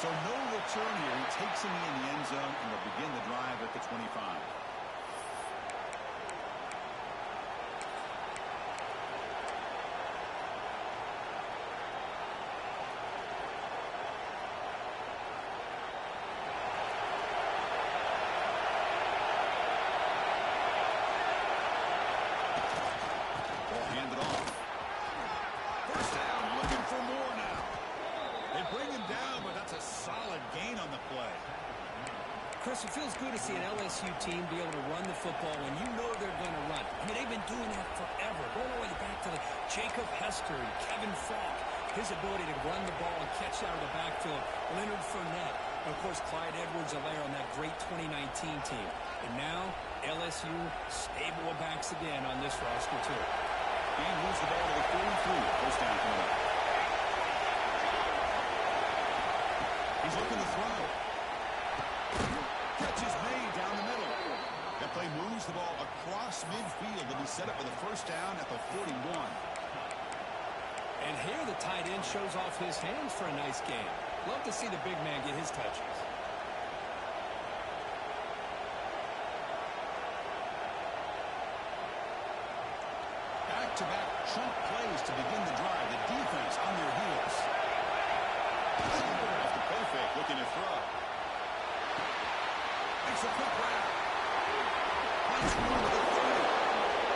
So no return here. He takes him in the end zone, and they'll begin the drive at the 25. Chris, it feels good to see an LSU team be able to run the football when you know they're going to run. I mean, they've been doing that forever, going all the way back to the Jacob Hester and Kevin Falk. His ability to run the ball and catch out of the backfield. Leonard Fournette. And, of course, Clyde Edwards-Helaire on that great 2019 team. And now, LSU stable of backs again on this roster, too. He moves the ball to the 43. First down coming up. He's looking to throw. Catch is made down the middle. That play moves the ball across midfield and be set up with a first down at the 41. And here the tight end shows off his hands for a nice game. Love to see the big man get his touches. Back-to-back chunk plays to begin the drive. The defense on their heels. Off the play fake, looking to throw. Makes a quick route. Punch one to the 30.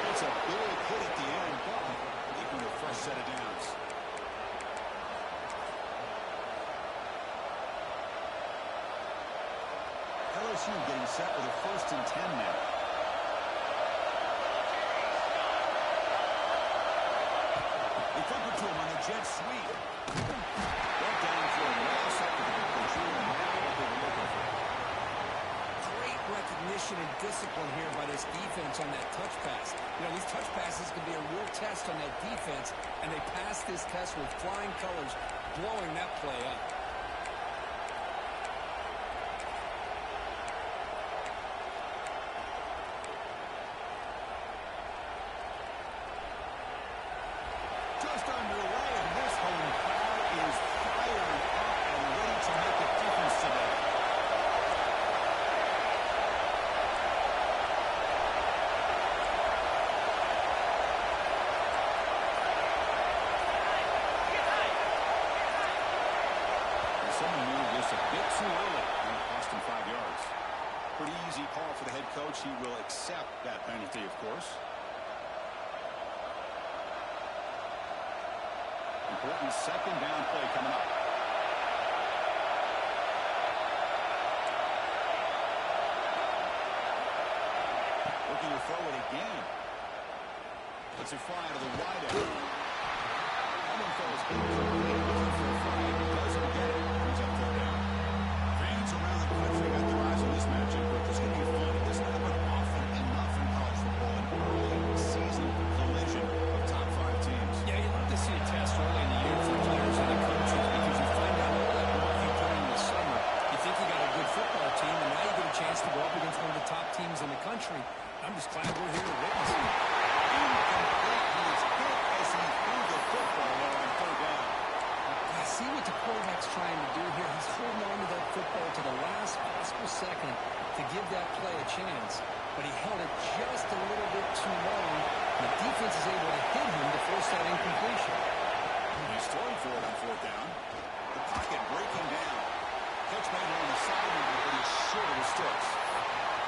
It's a big hit at the end, but keeping the fresh set of downs. LSU getting set with a 1st and 10 now. They flip it to him on the jet sweep. Brought down for a loss after the completion, and now what they were looking for. Great recognition and discipline here by this defense on that touch pass. You know, these touch passes can be a real test on that defense, and they passed this test with flying colors, blowing that play up. Just underway, and this home crowd is fired up and ready to make a difference today. And someone moved this a bit too early, and it cost him 5 yards. Pretty easy call for the head coach. He will accept that penalty, of course. Important second down play coming up. Looking to throw it again. Let's it fly to the wide end. Coming falls incomplete. Looking for a flag. Doesn't get it. He's up third down. Fans around the country got their eyes on this matchup, but this is going to be fun. It doesn't happen often enough in college football. An early season collision of top 5 teams. Yeah, you love to see a test early in the year for players and the coaches because you find out all that work you put in the summer. You think you got a good football team, and now you get a chance to go up against one of the top teams in the country. I'm just glad we're here to witness it. Incomplete. He is hit as he threw the football there on third down. I see what the quarterback's trying to do here. He's holding on to that football to the last possible second to give that play a chance. But he held it just a little bit too long. The defense is able to hit him to force that incompletion. He's throwing for it on fourth down. The pocket breaking down. Catch made on the sideline, but he's short of his sticks.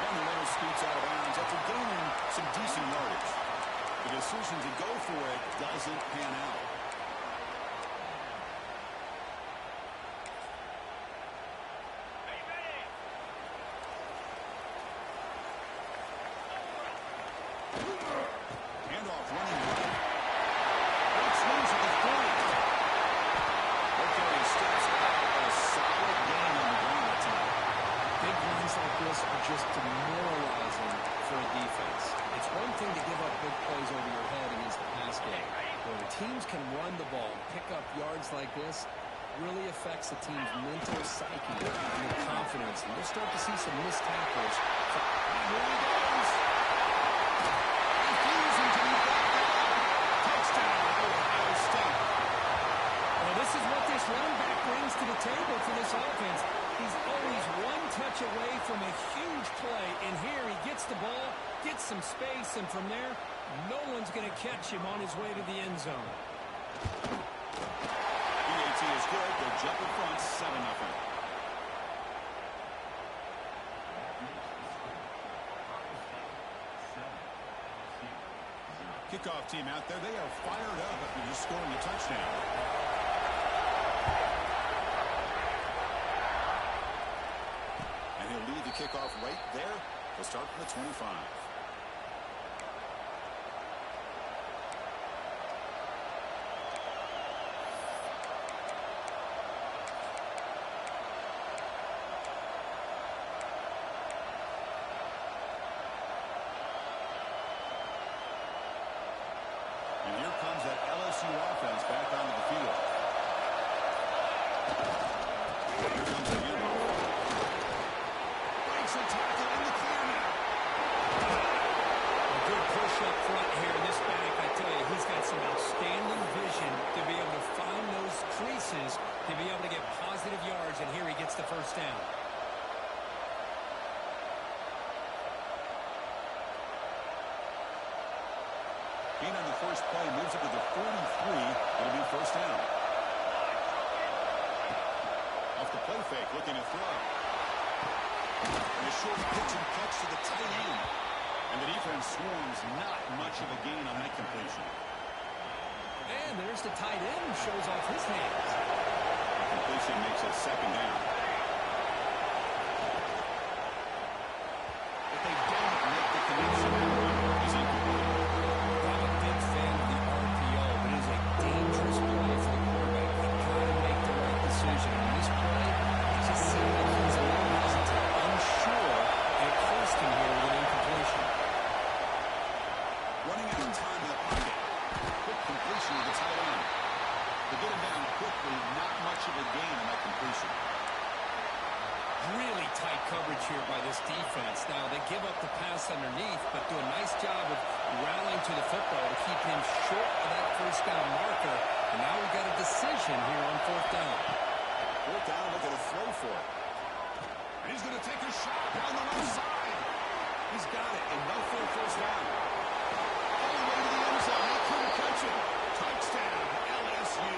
One runner scoots out of bounds after gaining some decent yardage. The decision to go for it doesn't pan out. Handoff running right. Big swings at the 40. Okay, steps out. A solid gain on the ground that time. Big runs like this are just demoralizing for a defense. It's one thing to give up big plays over your head against the pass game. When the teams can run the ball and pick up yards like this, really affects the team's mental psyche and their confidence. And you'll start to see some missed tackles. Here he goes. Refusing to be backed up. Touchdown, Ohio State. Well, this is what this running back brings to to the table for this offense. He's always one touch away from a huge play, and here he gets the ball, gets some space, and from there, no one's going to catch him on his way to the end zone. PAT is good. They'll jump in front, 7-0. Kickoff team out there. They are fired up after just scoring a touchdown. And he'll lead the kickoff right there. He'll start from the 25. And here comes that LSU offense back onto the field. Here comes the handoff. Breaks a tackle in the clear now. A good push up front here. This back, I tell you, he's got some outstanding vision to be able to find those creases, to be able to get positive yards, and here he gets the first down. Gain on the first play moves it to the 43. It'll be first down. Off the play fake, looking to throw. And a short pitch and catch to the tight end. And the defense swarms, not much of a gain on that completion. And there's the tight end who shows off his hands. The completion makes it second down. But they don't make the connection. He's incomplete. I'm a big fan of the RPO, but it is a dangerous play for the quarterback. He's got to make the right decision. On this play, it just seemed like he was a little hesitant, unsure, and it forced him here with an incompletion. Running out of time in the pocket. Quick completion to the tight end. To get him down quickly, not much of a gain on that completion. Really tight coverage here by this defense. Now, they give up the pass underneath, but do a nice job of rallying to the football to keep him short of that first down marker. And now we've got a decision here on fourth down. Fourth down, looking to throw for it. And he's going to take a shot down the left side. He's got it, and no for a first down. All the way to the end zone. They couldn't catch him. Touchdown, LSU.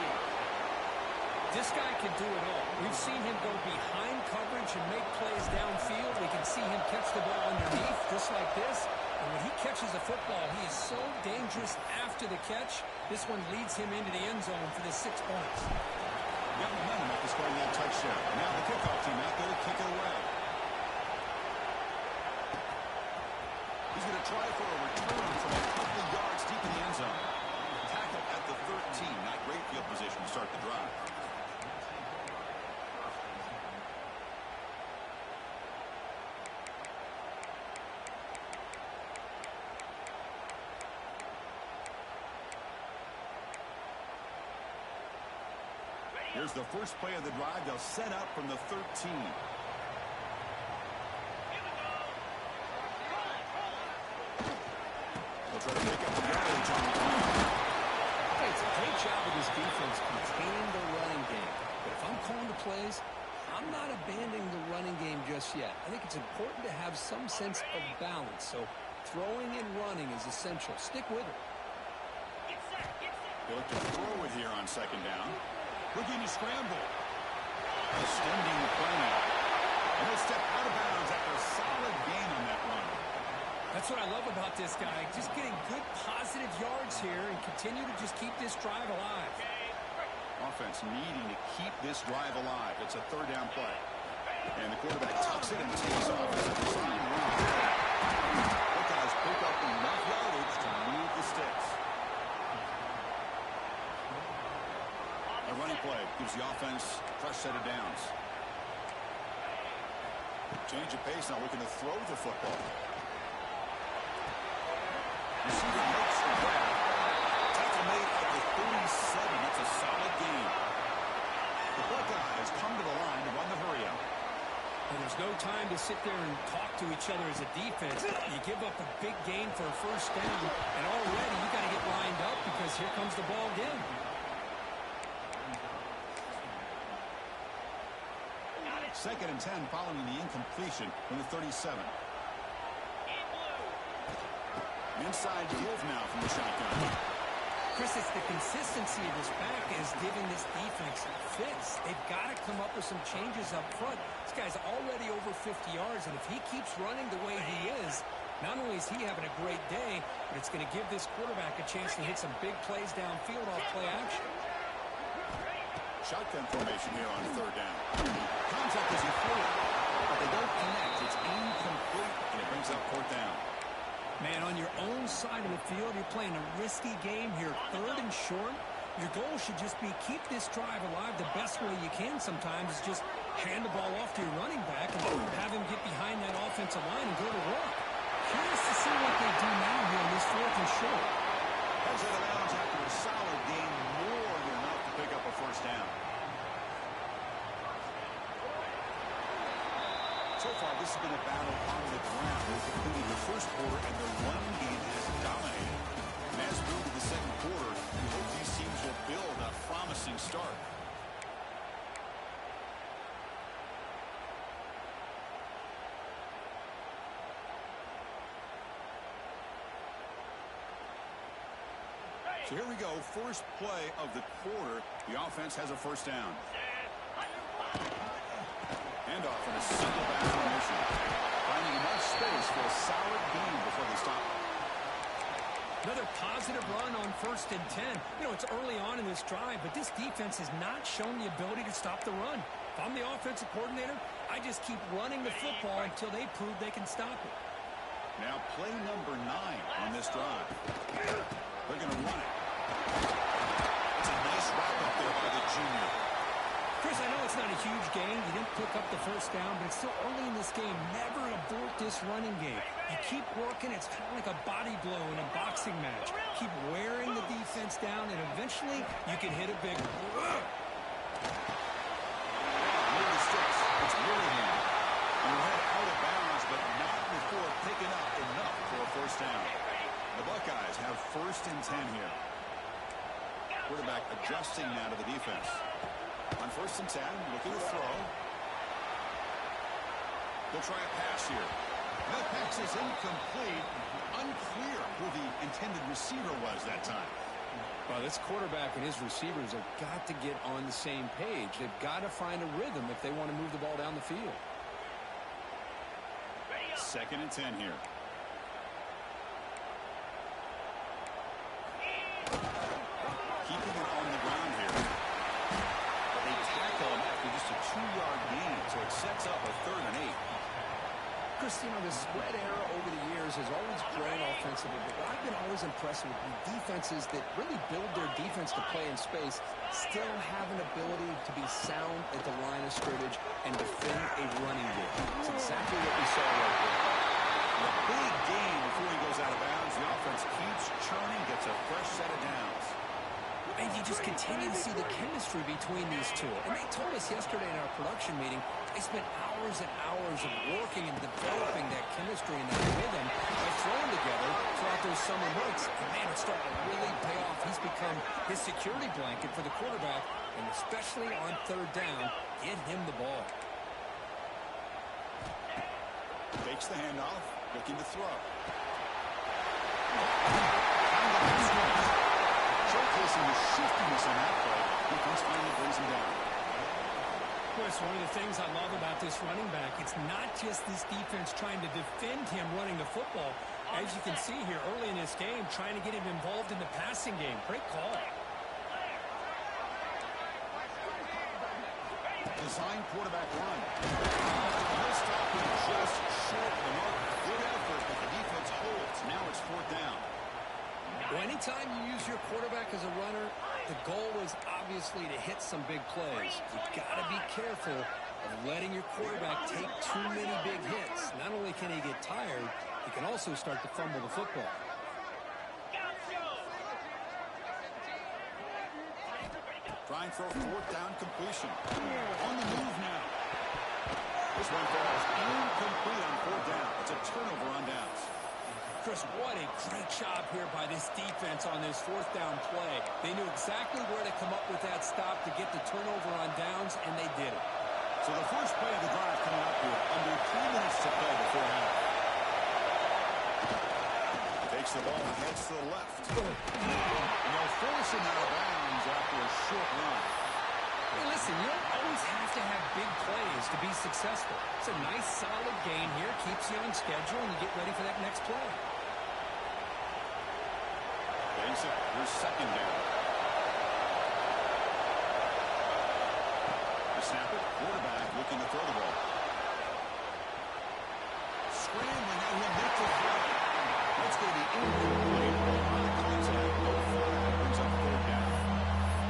This guy can do it all. We've seen him go behind coverage and make plays downfield. We can see him catch the ball underneath, just like this. And when he catches the football, he is so dangerous after the catch. This one leads him into the end zone for the 6 points. Got momentum after scoring that touchdown. Now the kickoff team out there to kick it away. He's going to try for a return from a couple of yards deep in the end zone. Tackle at the 13. Not great field position to start the drive. Here's the first play of the drive. They'll set up from the 13. They'll try to pick up the yardage on the ground. Hey, it's a great job of this defense containing the running game. But if I'm calling the plays, I'm not abandoning the running game just yet. I think it's important to have some sense of balance. So throwing and running is essential. Stick with it. They look to throw it here on second down. Looking to scramble. Extending the play now. And he'll step out of bounds after a solid gain on that run. That's what I love about this guy. Just getting good positive yards here and continue to just keep this drive alive. Offense needing to keep this drive alive. It's a third down play. And the quarterback tucks it and takes off. Buckeyes pick up enough yardage to move the sticks. A running play gives the offense a fresh set of downs. Change of pace now, looking to throw the football. Receiver makes the grab. Tackle made at the 37. That's a solid gain. The Buckeyes come to the line to run the hurry out. And there's no time to sit there and talk to each other as a defense. You give up a big gain for a first down, and already you got to get lined up because here comes the ball again. 2nd and 10 following the incompletion from the 37. Inside give now from the shotgun. Chris, it's the consistency of his back is giving this defense fits. They've got to come up with some changes up front. This guy's already over 50 yards, and if he keeps running the way he is, not only is he having a great day, but it's going to give this quarterback a chance to hit some big plays downfield off play action. Shotgun formation here on 3rd down. Contact as he threw it, but they don't connect. It's incomplete, and it brings up 4th down. Man, on your own side of the field, you're playing a risky game here. 3rd and short. Your goal should just be keep this drive alive the best way you can sometimes is just hand the ball off to your running back and have him get behind that offensive line and go to work. Curious to see what they do now here on this 4th and short. Heads out of bounds after a solid gain, more than enough to pick up a 1st down. So far, this has been a battle on the ground. They've completed the 1st quarter, and the run game has dominated. And as we move to the 2nd quarter, we hope these teams will build a promising start. So here we go, first play of the quarter. The offense has a 1st down. Handoff in a single back formation. Finding enough space for a solid gain before they stop. Another positive run on 1st and 10. You know, it's early on in this drive, but this defense has not shown the ability to stop the run. If I'm the offensive coordinator, I just keep running the football until they prove they can stop it. Now play number 9 on this drive. They're going to run it. It's a nice wrap up there by the junior. Chris, I know it's not a huge gain. You didn't pick up the 1st down, but it's still early in this game. Never abort this running game. You keep working. It's kind of like a body blow in a boxing match. Keep wearing the defense down, and eventually you can hit a big one. Near the sticks. It's Willingham. You head out of bounds, but not before picking up enough for a 1st down. The Buckeyes have 1st and 10 here. Quarterback adjusting now to the defense. On 1st and 10, looking to throw. They'll try a pass here. That pass is incomplete. Unclear who the intended receiver was that time. Well, this quarterback and his receivers have got to get on the same page. They've got to find a rhythm if they want to move the ball down the field. 2nd and 10 here. Keeping it on the ground here. But they tackle him after just a 2-yard gain, so it sets up a 3rd and 8. Christine, the spread era over the years has always grown offensively, but what I've been always impressed with the defenses that really build their defense to play in space still have an ability to be sound at the line of scrimmage and defend a running game. It's exactly what we saw right there. A big gain before he goes out of bounds. The offense keeps churning, gets a fresh set of downs. And you just continue to see the chemistry between these two. And they told us yesterday in our production meeting, they spent hours and hours of working and developing that chemistry and that rhythm by throwing together throughout those summer months. And man, it's starting to really pay off. He's become his security blanket for the quarterback, and especially on 3rd down, get him the ball. Takes the handoff, looking to throw. Showcasing the shiftiness on that play. Defense finally brings him down. Chris, one of the things I love about this running back, it's not just this defense trying to defend him running the football. As you can see here early in this game, trying to get him involved in the passing game. Great call. Design quarterback run. He'll stop him just short of the mark. Good effort, but the defense holds. Now it's 4th down. Well, anytime you use your quarterback as a runner, the goal is obviously to hit some big plays. You've got to be careful of letting your quarterback take too many big hits. Not only can he get tired, he can also start to fumble the football. Trying for a 4th down completion. On the move now. This one falls incomplete on 4th down. It's a turnover on downs. Chris, what a great job here by this defense on this 4th down play. They knew exactly where to come up with that stop to get the turnover on downs, and they did it. So the first play of the drive coming up here. Under 2 minutes to play before half. Takes the ball and heads to the left. And they'll force him out of bounds after a short run. Hey, listen, you don't always have to have big plays to be successful. It's a nice, solid gain here. Keeps you on schedule, and you get ready for that next play. Banks it. Here's second down. The snapper, quarterback looking to throw the ball. Scrambling, now he'll make the throw. That's going to be incomplete. Contact, no flag, brings up third down.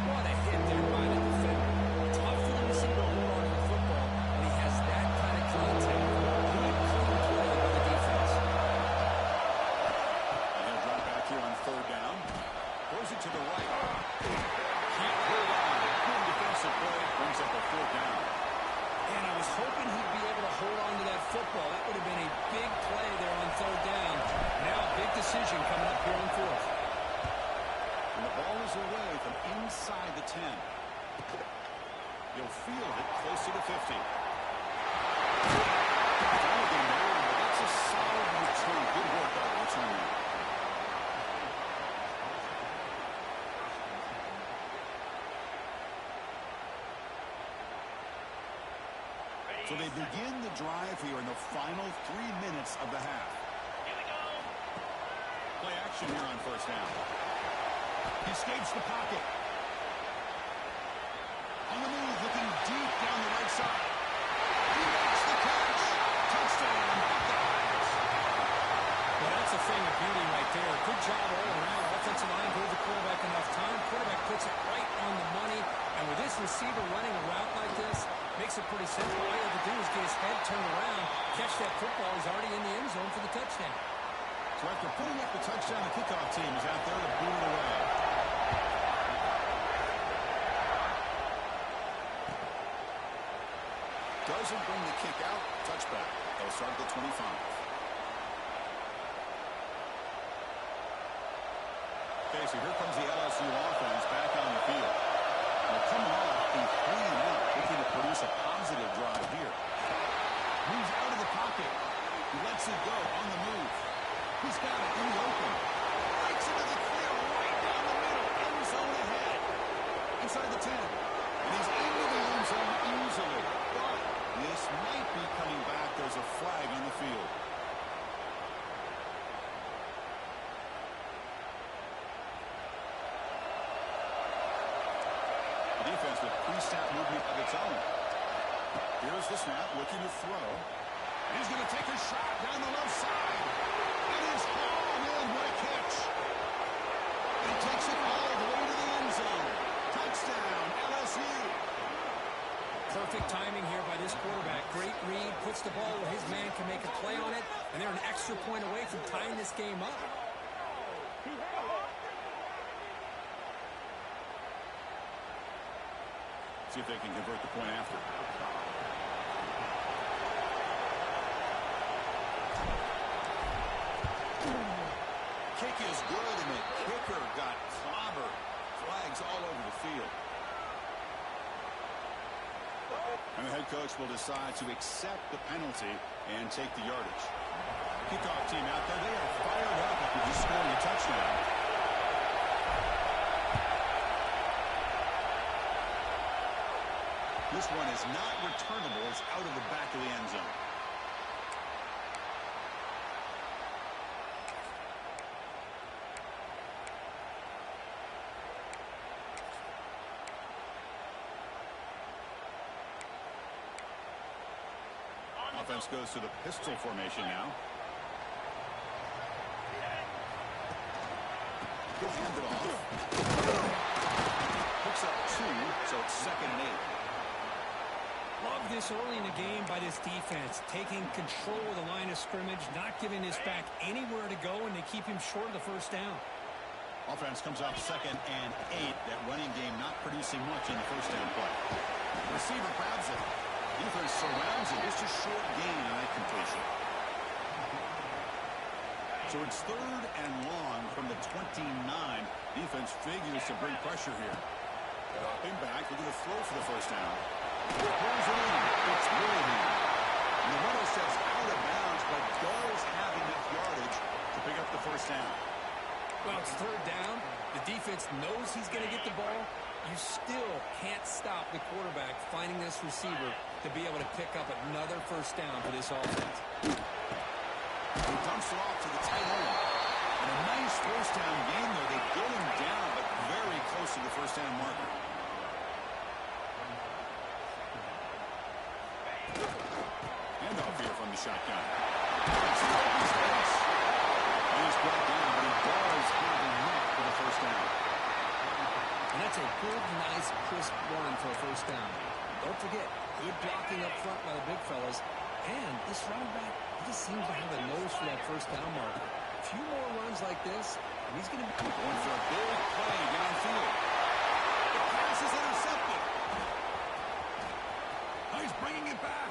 What a hit there by the defender. Tough for the receiver to hold on to the football when he has that kind of contact. Good, clean play by the defense. And he'll drop back here on third down. Throws it to the right. Can't hold on. Good defensive play. Brings up a fourth down. And I was hoping he'd be able to hold on to that football. That would have been a big play there on third down. Now a big decision coming up here on fourth. And the ball is away from inside the 10. He'll field it close to the 50. That's a solid return. Good work by the returner. So they begin the drive here in the final 3 minutes of the half. Play action here on first down. He escapes the pocket. On the move, looking deep down the right side. He makes the catch. Touchdown, Buckeyes. Well, that's a thing of beauty right there. Good job all around. Offensive line gave the quarterback enough time. Quarterback puts it right on the money. And with this receiver running a route like this, makes it pretty simple. All you have to do is get his head turned around, catch that football. He's already in the end zone for the touchdown. So after putting up the touchdown, the kickoff team is out there to boot it away. Doesn't bring the kick out. Touchback. They'll start at the 25. Okay, so here comes the LSU offense back on the field. They're coming off a 3-and-out, looking to produce a positive drive here. Moves out of the pocket. He lets it go on the move. He's got it in the open. Breaks into the clear right down the middle. End zone ahead. Inside the 10. And he's into the end zone easily. But this might be coming back. There's a flag on the field. The defense with pre-snap movement of its own. Here's the snap, looking to throw. And he's going to take a shot down the left side. It is hauled in. What a catch. And he takes it all the way to the end zone. Touchdown, LSU. Perfect timing here by this quarterback. Great read, puts the ball where his man can make a play on it, and they're an extra point away from tying this game up. See if they can convert the point after. Kick is good, and the kicker got clobbered. Flags all over the field. And the head coach will decide to accept the penalty and take the yardage. Kickoff team out there, they are fired up after just scoring a touchdown. This one is not returnable. It's out of the back of the end zone. Offense goes to the pistol formation now. He'll hand it off. Picks up 2, so it's 2nd and 8. Love this early in the game by this defense, taking control of the line of scrimmage, not giving this back anywhere to go, and they keep him short of the first down. Offense comes up 2nd and 8. That running game not producing much in the first down play. Receiver grabs it. Defense surrounds it. It's a short gain on that completion. So it's 3rd and long from the 29. Defense figures to bring pressure here. Dropping back, looking to throw for the first down. Pulls it in. first down. Well, it's third down. The defense knows he's going to get the ball. You still can't stop the quarterback finding this receiver to be able to pick up another first down for this offense. He dumps it off to the tight end. And a nice first down game there. They get him down, but very close to the first down marker. Handoff here from the shotgun. He's brought down, but he does have a net for the first down. And that's a good, nice, crisp run for a first down. Don't forget, good blocking up front by the big fellas. And this running back, he just seems to have a nose for that first down marker. A few more runs like this, and he's going to be going for a big play downfield. The pass is intercepted. Oh, he's bringing it back.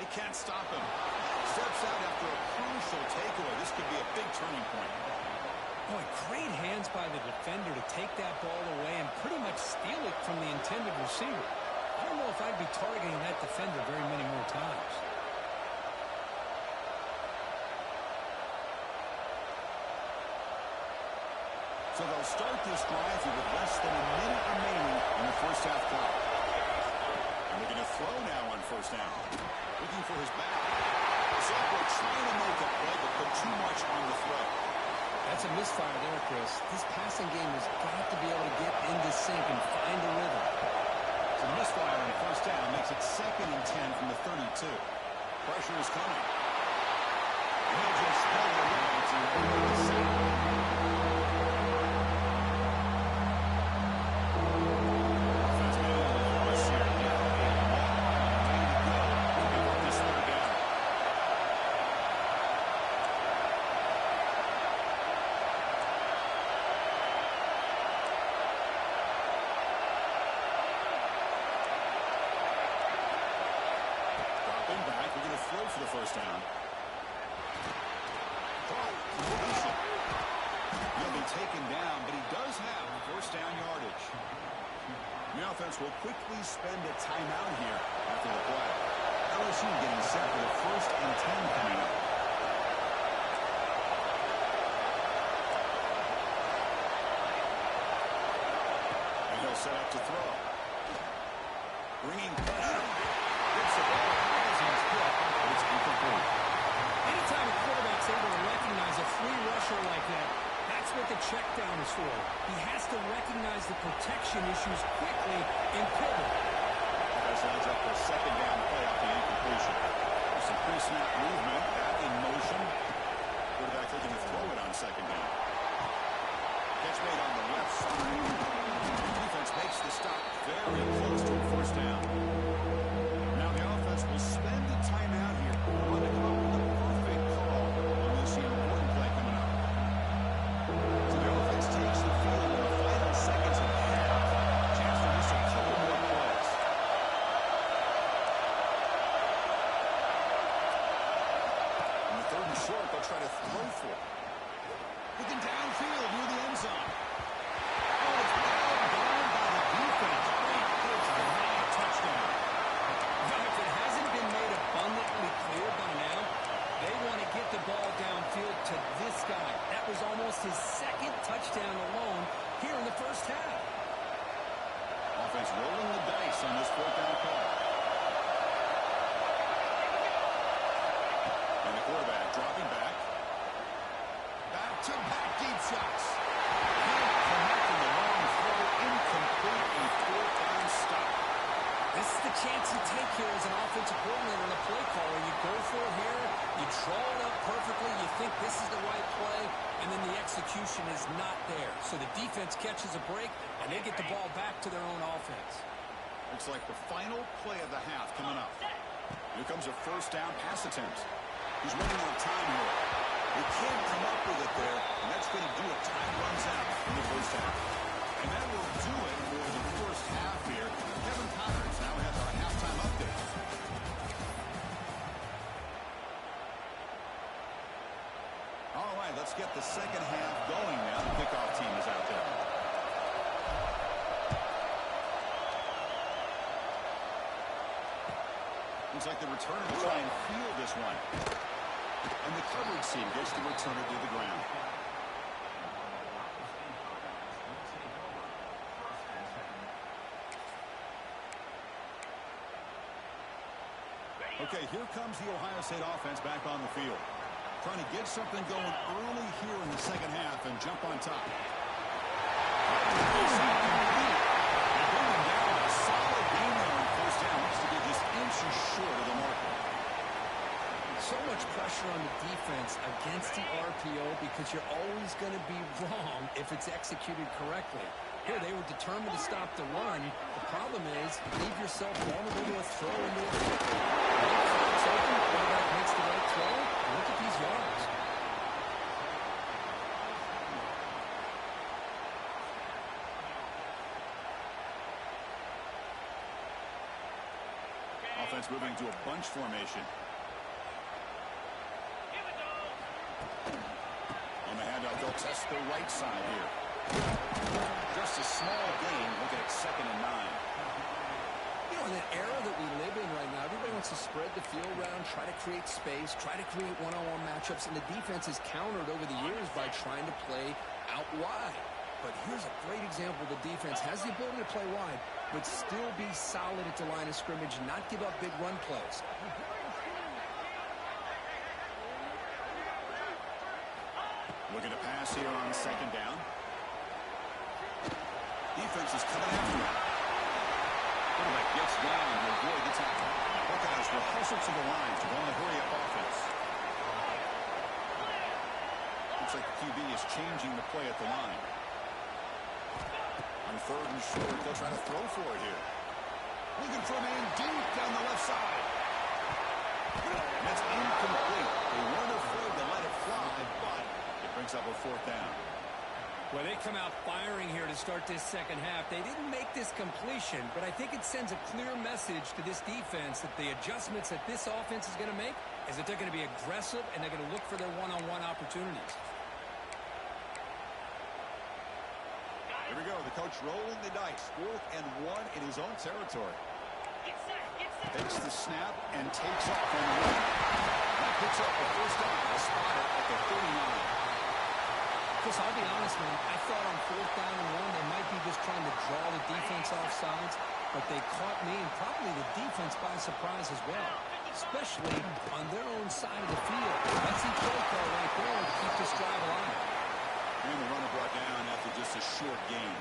They can't stop him. Steps out after a crucial takeaway. This could be a big turning point. Boy, great hands by the defender to take that ball away and pretty much steal it from the intended receiver. I don't know if I'd be targeting that defender very many more times. So they'll start this drive with less than a minute remaining in the first half clock. And they're going to throw now on first down. Looking for his back. Zebra trying to make a play, but put too much on the throw. That's a misfire there, Chris. This passing game has got to be able to get into sync and find a rhythm. So the misfire on first down makes it 2nd and 10 from the 32. Pressure is coming. And he'll just pull it away to the center. For the first down. He'll be taken down, but he does have first down yardage. The offense will quickly spend a timeout here after the play. LSU getting set for the 1st and 10 coming up. And he'll set up to throw. Bringing pressure. Gets the ball. It's incomplete. Anytime a quarterback's able to recognize a free rusher like that, that's what the check down is for. He has to recognize the protection issues quickly and pivot. That lines up for a 2nd down play off the incompletion. There's some pre-snap movement, back in motion. Quarterback looking to throw it on 2nd down. Catch made on the left side. The defense makes the stop very close to a first down. Now the offense will spend a timeout here. Want to come up with a perfect call on this important play coming up. So the offense takes the field in the final seconds of the half. Chance for just a couple more plays. On the 3rd and short, they'll try to throw for it. Looking downfield near the end zone. Oh, it's battled down by the defense. Great pitch for a touchdown. If it hasn't been made abundantly clear by now, they want to get the ball downfield to this guy. That was almost his 2nd touchdown alone here in the first half. Offense rolling the dice on this 4th down call. And the quarterback dropping back. Back-to-back deep shots. Connecting the long throw, incomplete, and 4th down stop. This is the chance you take here as an offensive coordinator and a play caller. You go for it here, you draw it up perfectly, you think this is the right play, and then the execution is not there. So the defense catches a break, and they get the ball back to their own offense. Looks like the final play of the half coming up. Here comes a first down pass attempt. He's running out of time here. He can't come up with it there, and that's going to do it. Time runs out in the first half. And that will do it for the first half here. Kevin Connors now has our halftime update. All right, let's get the second half going now. The kickoff team is out there. Looks like the returner will try and field this one. And the coverage team gets to return it to the ground. Okay, here comes the Ohio State offense back on the field. Trying to get something going early here in the second half and jump on top. Solid game there on first down. Looks to be just inches short of the marker. So much pressure on the defense against the RPO because you're always going to be wrong if it's executed correctly. Here, they were determined to stop the run. The problem is, you leave yourself vulnerable to a throw into a football. It's open, quarterback makes the right throw. Look at these yards. Offense moving to a bunch formation. On the handout, they'll test the right side here. Just a small gain. Look at it, 2nd and 9. You know, in the era that we live in right now, everybody wants to spread the field around, try to create space, try to create one-on-one matchups, and the defense has countered over the years by trying to play out wide. But here's a great example. The defense has the ability to play wide, but still be solid at the line of scrimmage, not give up big run plays. Looking to pass here on 2nd down. Defense is coming after him. Quarterback gets down to avoid the tackle. Buckeyes will hustle to the line to run the hurry-up offense. Looks like the QB is changing the play at the line. On 3rd and short, they'll try to throw for it here. Looking for a man deep down the left side. And that's incomplete. They weren't afraid to let it fly, but it brings up a 4th down. Well, they come out firing here to start this second half. They didn't make this completion, but I think it sends a clear message to this defense that the adjustments that this offense is going to make is that they're going to be aggressive and they're going to look for their one-on-one opportunities. Here we go. The coach rolling the dice. 4th and 1 in his own territory. Takes the snap and takes off on the run. That picks up the first down. They'll spot it at the 39. Chris, I'll be honest, man. I thought on 4th down and 1, they might be just trying to draw the defense off sides, but they caught me and probably the defense by surprise as well, especially on their own side of the field. That's a play call right there to keep this drive alive. And the runner brought down after just a short gain.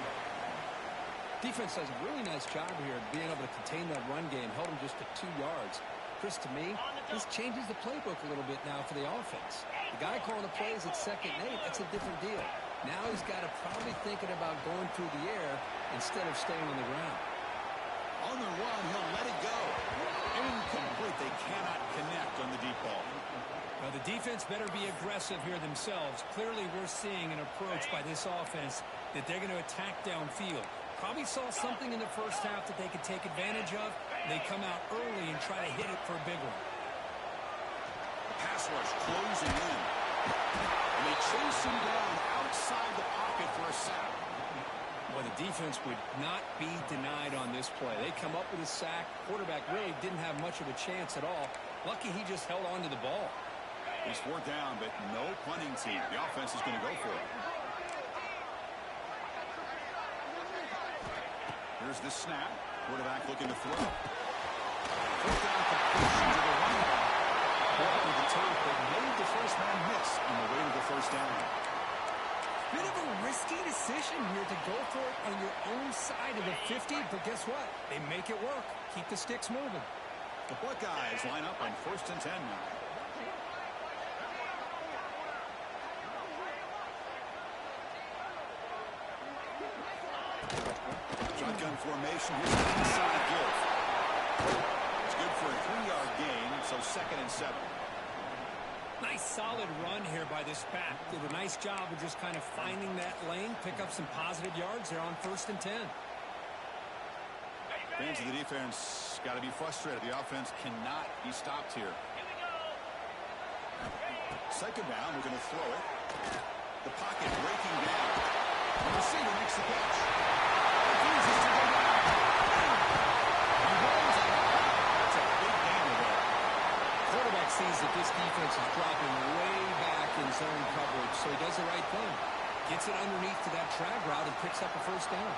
Defense does a really nice job here of being able to contain that run game, held them just to 2 yards. Chris, to me, this changes the playbook a little bit now for the offense. The guy calling the plays at 2nd and 8, that's a different deal. Now he's got to probably thinking about going through the air instead of staying on the ground. On the run, he'll let it go. Incomplete. They cannot connect on the deep ball. Well, the defense better be aggressive here themselves. Clearly, we're seeing an approach by this offense that they're going to attack downfield. Probably saw something in the first half that they could take advantage of. They come out early and try to hit it for a big one. The pass rush closing in. And they chase him down outside the pocket for a sack. Well, the defense would not be denied on this play. They come up with a sack. Quarterback really didn't have much of a chance at all. Lucky he just held on to the ball. He's 4th down, but no punting team. The offense is going to go for it. Here's the snap. Quarterback looking to throw. 4th down completion to the running back. Brought to the turf, but made the first man miss on the way to the first down. Bit of a risky decision here to go for it on your own side of the 50, but guess what? They make it work. Keep the sticks moving. The Buckeyes line up on 1st and 10 now. Shotgun formation. Here's an inside give. It's good for a 3-yard gain, so 2nd and 7. Nice solid run here by this back. Did a nice job of just kind of finding that lane, pick up some positive yards there on 1st and 10. Fans of the defense got to be frustrated. The offense cannot be stopped here. 2nd down, we're going to throw it. The pocket breaking down. The receiver makes the catch. Refuses to go down. He rolls it out. That's a big gainer there. Quarterback sees that this defense is dropping drag route and picks up a first down.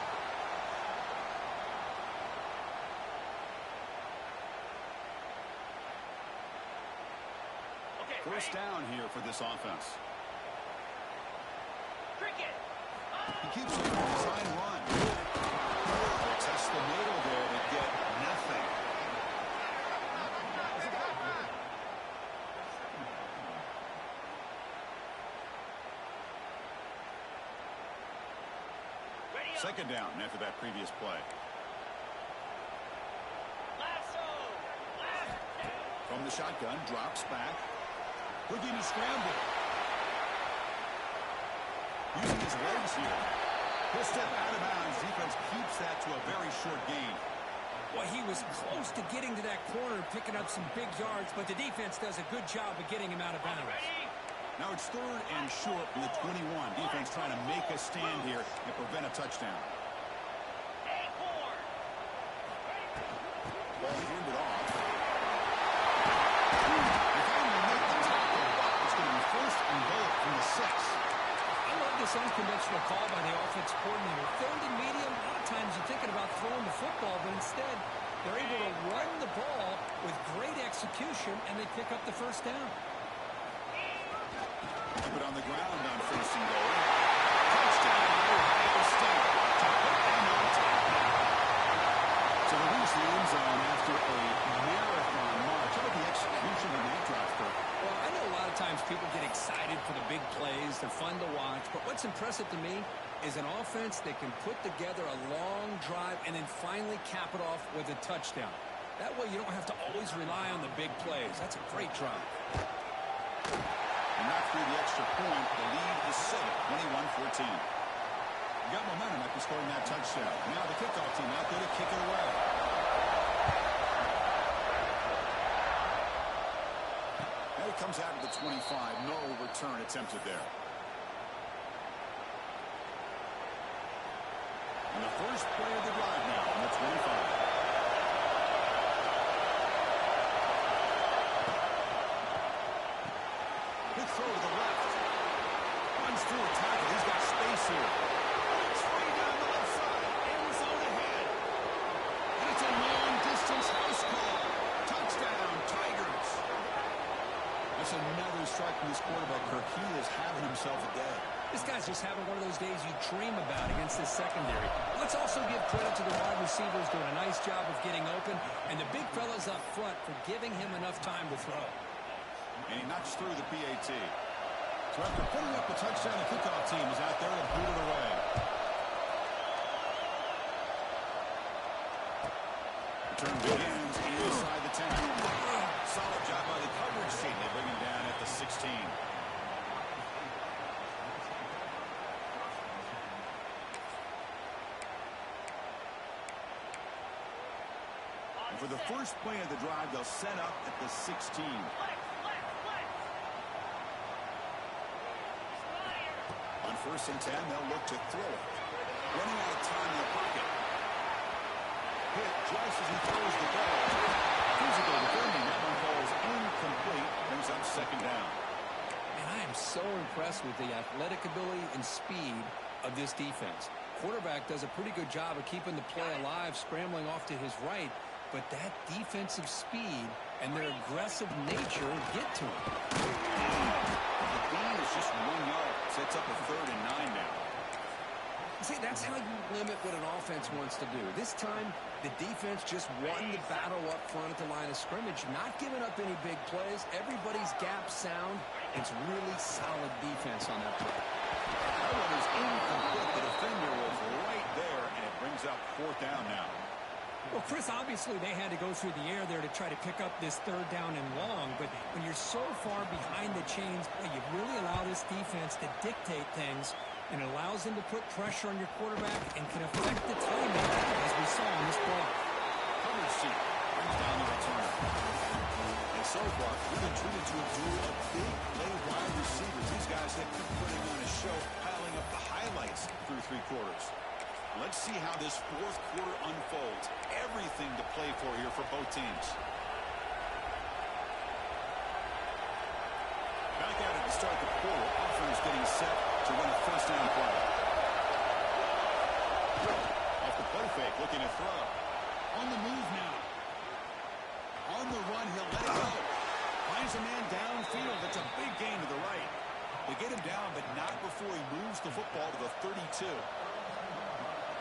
First down here for this offense. He keeps it in a design run. Test the middle there to get nothing. Second down after that previous play. From the shotgun, drops back. Looking to scramble. Using his legs here. He'll step out of bounds. Defense keeps that to a very short gain. Well, he was close to getting to that corner, picking up some big yards, but the defense does a good job of getting him out of bounds. Now it's third and short from the 21. Defense trying to make a stand here and prevent a touchdown. Ball handed off. First and goal from the 6. I love this unconventional call by the offense coordinator. Third and medium, a lot of times you're thinking about throwing the football, but instead they're able to run the ball with great execution, and they pick up the first down. Keep it on the ground on first and goal. Touchdown, Ohio State. To put them on top. So they reach the end zone after a marathon march. How about the execution on that drive? Well, I know a lot of times people get excited for the big plays. They're fun to watch. But what's impressive to me is an offense that can put together a long drive and then finally cap it off with a touchdown. That way you don't have to always rely on the big plays. That's a great drive. And not through the extra point. The lead is set at 21-14. You got momentum after scoring that touchdown. Now the kickoff team out there to kick it away. Comes out of the 25. No return attempted there. And the first play of the drive now on the 25. Good throw to the left. Runs through a tackle. He's got space here. It's free down the left side. End zone ahead. And it's a long-distance house call. Touchdown, Tigers. That's another strike from this quarterback, Kirk. He is having himself a day. This guy's just having one of those days you dream about against this secondary. Let's also give credit to the wide receivers doing a nice job of getting open, and the big fellas up front for giving him enough time to throw. And he knocks through the PAT. So after putting up the touchdown, the kickoff team is out there to boot it away. Return begins inside the 10. Solid job by the coverage team. They bring him down at the 16. And for the first play of the drive, they'll set up at the 16. On first and 10, they'll look to throw it. Running out of time in the pocket. Hit just as he throws the ball. Physical defending. That one falls incomplete. Brings up second down. And I am so impressed with the athletic ability and speed of this defense. Quarterback does a pretty good job of keeping the play alive, scrambling off to his right. But that defensive speed and their aggressive nature get to him. The gain is just 1 yard. Sets up a third and 9 now. See, that's how you limit what an offense wants to do. This time, the defense just won the battle up front at the line of scrimmage, not giving up any big plays. Everybody's gap sound. It's really solid defense on that play. That one is incomplete. The defender was right there, and it brings up fourth down now. Well, Chris, obviously they had to go through the air there to try to pick up this third down and long, but when you're so far behind the chains, you really allow this defense to dictate things, and it allows them to put pressure on your quarterback and can affect the timing, as we saw in this play. Coverage team brings down the return. And so far, we've been treated to a duel of big play wide receivers. These guys have been putting on a show, piling up the highlights through 3 quarters. Let's see how this fourth quarter unfolds. Everything to play for here for both teams. Back at it to start the quarter. Offense getting set to run a first down play. fake, looking to throw. On the move now. On the run, he'll let it go. Finds a man downfield. That's a big gain to the right. They get him down, but not before he moves the football to the 32.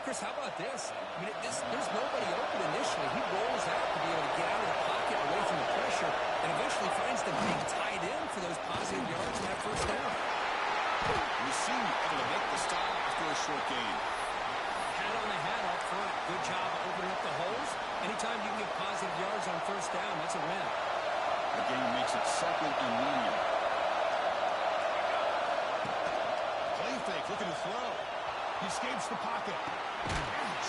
Chris, how about this? I mean, there's nobody open initially. He rolls out to be able to get out of the pocket away from the pressure and eventually finds the big tight end for those positive yards in that first down. Receiver able to make the stop after a short gain. Hat on the hat up front. Good job of opening up the holes. Anytime you can get positive yards on first down, that's a win. The game makes it 2nd and medium. Play fake, looking to throw. He escapes the pocket.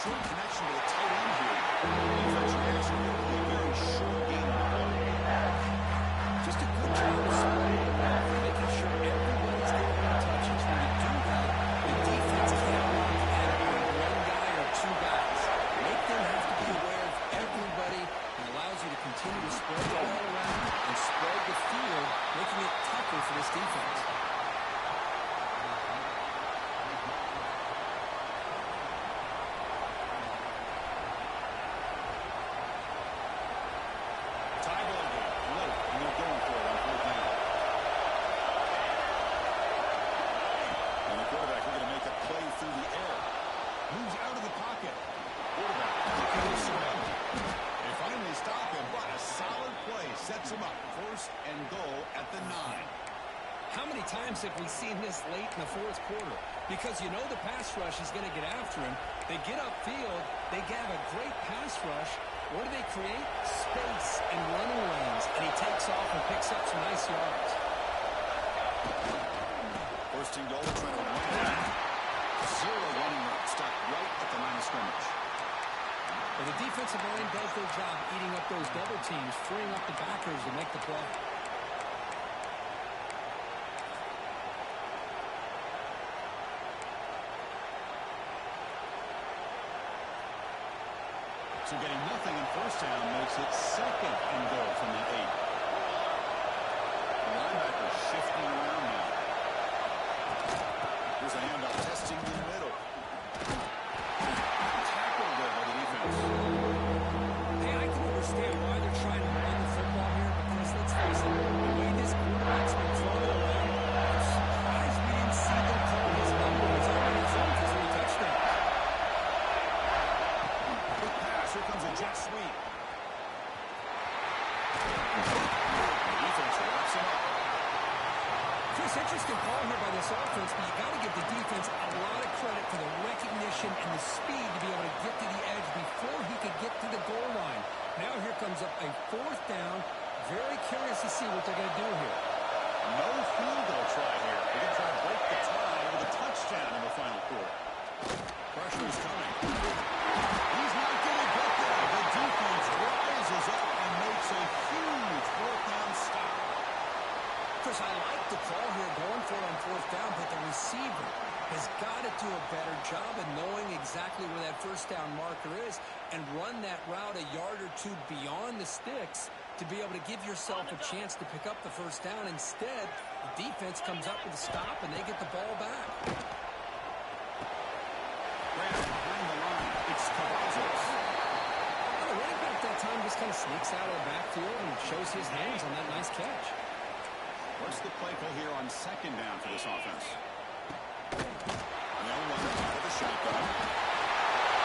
Short connection to the tight end here. Defense reaction to a very short game. Just a good job of making sure everybody's getting their touches. When you do that, the defense can't run at one guy or two guys. Make them have to be aware of everybody and allows you to continue to spread the ball around and spread the field, making it tougher for this defense. Sets him up. 1st and goal at the 9. How many times have we seen this late in the 4th quarter? Because you know the pass rush is going to get after him. They get upfield. They have a great pass rush. What do they create? Space and running lanes. And he takes off and picks up some nice yards. 1st and goal, trying to run it. 0 running route. Stuck right at the line of scrimmage. Well, the defensive line does their job eating up those double teams, freeing up the backers to make the play. So getting nothing in first down makes it 2nd and goal from the 8. The linebacker shifting around now. Here's a handoff testing in the middle. Tackled there by the defense. Hey, I can understand why they're trying to run the football here because, let's face it, the way this quarterback's been throwing it around, I'm surprised we didn't see them call his number. He's already thrown for 3 touchdowns. Quick pass. Here comes a jet sweep. The defense wraps him up. Chris, interesting call here by this offense, but you got to give the defense a lot of credit for the recognition and the speed to be able to get to the edge before he could get to the goal line. Now here comes up a 4th down. Very curious to see what they're going to do here. No field goal try here. They're going to try to break the tie with a touchdown in the final quarter. Pressure is coming. He's not going to get there. The defense rises up and makes a huge 4th down stop. Chris, I like the call here going for it on 4th down, but the receiver has got to do a better job of knowing exactly where that first down marker is and run that route a yard or 2 beyond the sticks to be able to give yourself a chance to pick up the first down. Instead, the defense comes up with a stop and they get the ball back. Grant behind the line. It's Cavazos. Well, the running back that time just kind of sneaks out of the backfield and shows his hands on that nice catch. What's the play call here on 2nd down for this offense? They'll run out of the shotgun.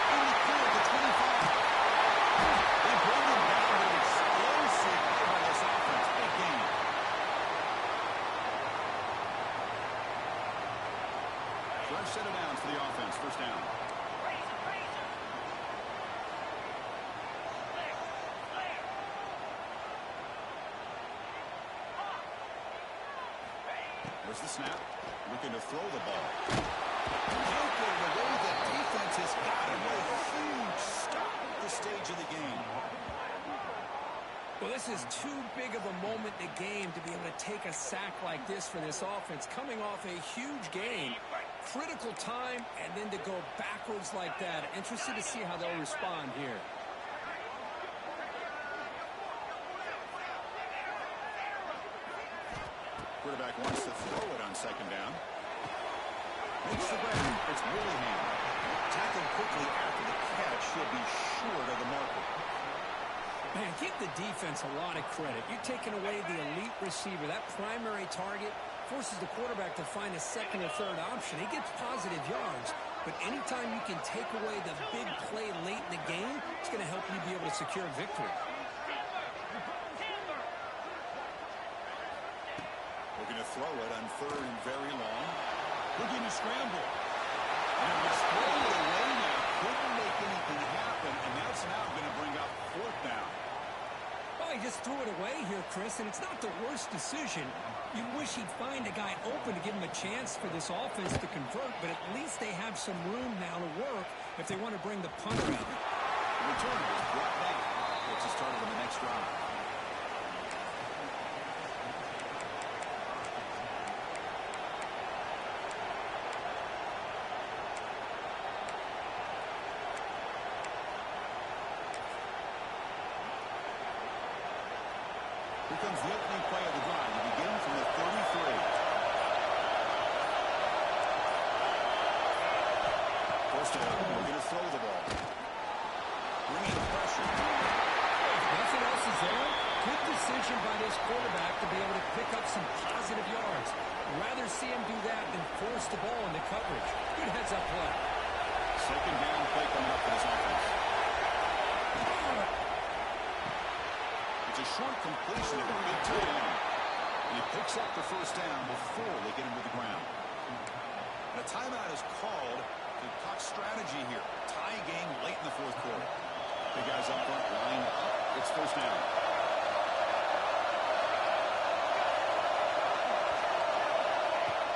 In the clear at the 25. They bring him down with an explosive play by this offense. Big game. Fresh set of downs for the offense. First down. There's the snap. Looking to throw the ball. Counter the way the defense has got him. A huge stop at this stage of the game. Well, this is too big of a moment in the game to be able to take a sack like this for this offense. Coming off a huge gain, critical time, and then to go backwards like that. Interested to see how they'll respond here. Quarterback wants to throw it on 2nd down. Makes the grab. It's Willingham. Tackled quickly after the catch. He'll be short of the marker. Man, give the defense a lot of credit. You're taking away the elite receiver. That primary target forces the quarterback to find a second or third option. He gets positive yards, but anytime you can take away the big play late in the game, it's going to help you be able to secure a victory. Looking to throw it on third and very long. Looking to scramble. And he's throwing it away now. Couldn't make anything happen, and that's now going to bring up fourth down. Well, he just threw it away here, Chris, and it's not the worst decision. You wish he'd find a guy open to give him a chance for this offense to convert, but at least they have some room now to work if they want to bring the punter out. The return was brought back. Gets us started on the next drive. Here comes the opening play of the drive. It begins from the 33. First down, we're going to throw the ball. Bringing pressure. If nothing else is there, good decision by this quarterback to be able to pick up some positive yards. Rather see him do that than force the ball into coverage. Good heads-up play. Second down play coming up for this offense. It's a short completion of a big tight end. And he picks up the first down before they get him to the ground. And a timeout is called to talk strategy here. Tie game late in the fourth quarter. Big guys up front, line up. It's first down.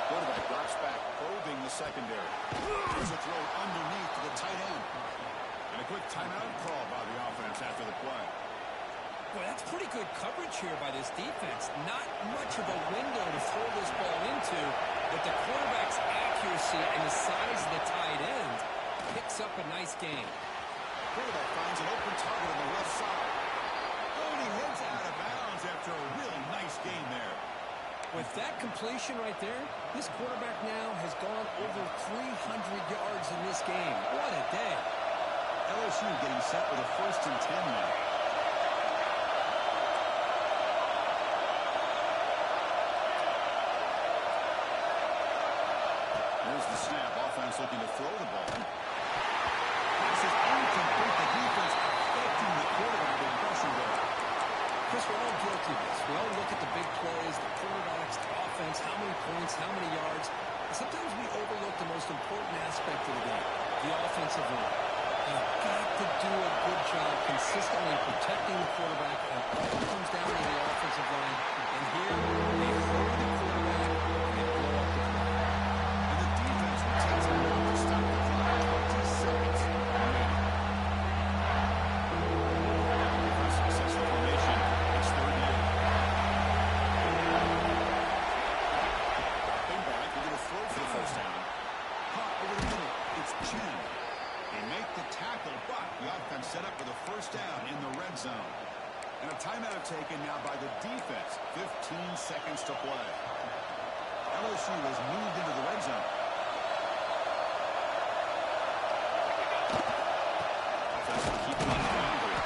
Quarterback drops back, probing the secondary. There's a throw underneath to the tight end. And a quick timeout call by the offense after the play. Boy, that's pretty good coverage here by this defense. Not much of a window to throw this ball into, but the quarterback's accuracy and the size of the tight end picks up a nice game. Quarterback finds an open target on the left side. Oh, and he heads out of bounds after a really nice game there. With that completion right there, this quarterback now has gone over 300 yards in this game. What a day. LSU getting set for the 1st and 10 now. Here's the snap. Offense looking to throw the ball. This is incomplete. The defense affecting the quarterback with pressure there. Chris, we're all guilty of this. We all look at the big plays, the quarterbacks, the offense, how many points, how many yards. And sometimes we overlook the most important aspect of the game, the offensive line. You've got to do a good job consistently protecting the quarterback, and it all comes down to the offensive line. And here, they hurry the quarterback and they blow up the clock. And the defense will take some more to stop the clock. 20 seconds remaining. Successful formation. It's third down. Dropping back. We're going to throw for the first down. Caught over the middle. It's Chen. They make the tackle, but the offense set up for the first down in the red zone. And a timeout taken now by the defense. 15 seconds to play. LSU has moved into the red zone. Offense will keep him on the ground here.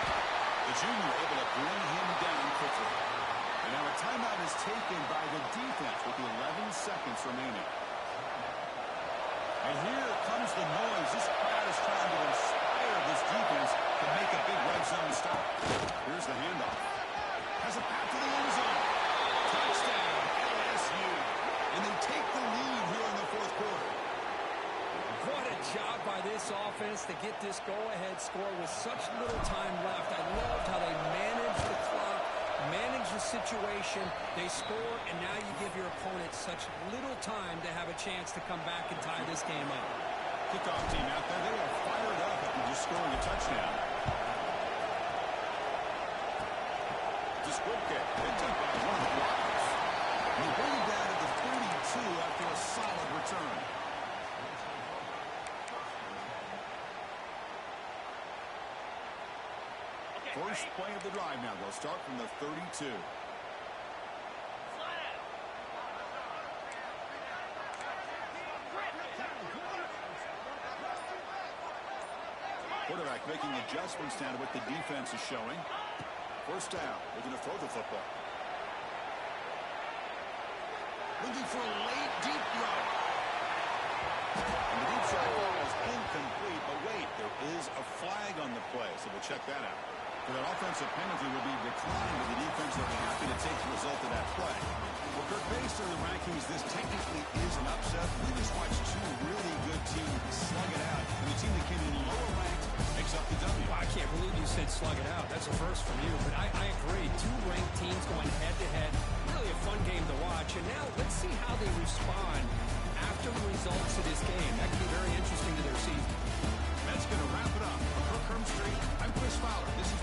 The junior able to bring him down quickly. And now a timeout is taken by the defense with 11 seconds remaining. And here comes the noise. This crowd is trying to inspire this defense to make a big red zone stop. Here's the handoff. Has a pass to the end zone. Touchdown, LSU. And they take the lead here in the fourth quarter. What a job by this offense to get this go-ahead score with such little time left. I loved how they managed the clock, managed the situation. They score, and now you give your opponent such little time to have a chance to come back and tie this game up. Kickoff team out there, they are fired up after just scoring a touchdown. Just quick kick, picked up by one of the blockers. And they bring it down to the 32 after a solid return. First play of the drive now. They'll start from the 32. making adjustments down to what the defense is showing. First down. They're going to throw the football. Looking for a late, deep throw. And the deep shot ball is incomplete. But wait, there is a flag on the play, so we'll check that out. So that offensive penalty will be declined, with the defense will be happy to take the result of that play. Well, Kirk, based on the rankings, this technically is an upset. We just watched two really good teams slug it out, and the team that came in lower ranked picks up the W. Well, I can't believe you said slug it out. That's a first from you. But I agree. Two ranked teams going head-to-head. Really a fun game to watch. And now let's see how they respond after the results of this game. That could be very interesting to their season. That's going to wrap it up. For Kirk Street, I'm Chris Fowler. This is